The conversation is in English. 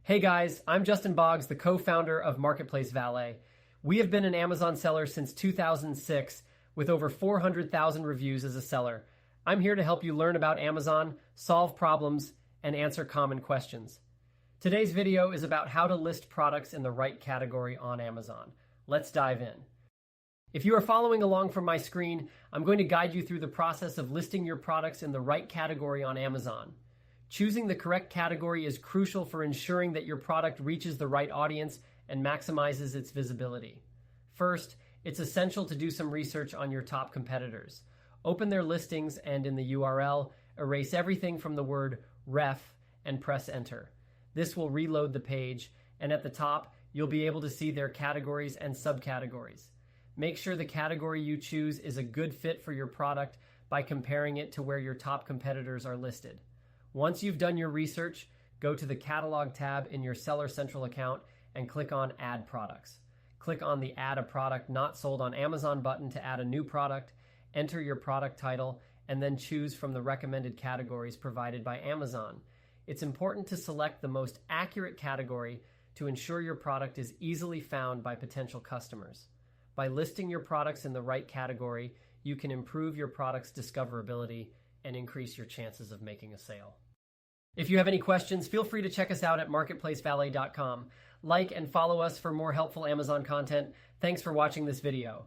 Hey guys, I'm Justin Boggs, the co-founder of Marketplace Valet. We have been an Amazon seller since 2006 with over 400,000 reviews as a seller. I'm here to help you learn about Amazon, solve problems, and answer common questions. Today's video is about how to list products in the right category on Amazon. Let's dive in. If you are following along from my screen, I'm going to guide you through the process of listing your products in the right category on Amazon. Choosing the correct category is crucial for ensuring that your product reaches the right audience and maximizes its visibility. First, it's essential to do some research on your top competitors. Open their listings and in the URL, erase everything from the word ref and press enter. This will reload the page, and at the top, you'll be able to see their categories and subcategories. Make sure the category you choose is a good fit for your product by comparing it to where your top competitors are listed. Once you've done your research, go to the Catalog tab in your Seller Central account and click on Add Products. Click on the Add a Product Not Sold on Amazon button to add a new product, enter your product title, and then choose from the recommended categories provided by Amazon. It's important to select the most accurate category to ensure your product is easily found by potential customers. By listing your products in the right category, you can improve your product's discoverability and increase your chances of making a sale. If you have any questions, feel free to check us out at marketplacevalet.com. Like and follow us for more helpful Amazon content. Thanks for watching this video.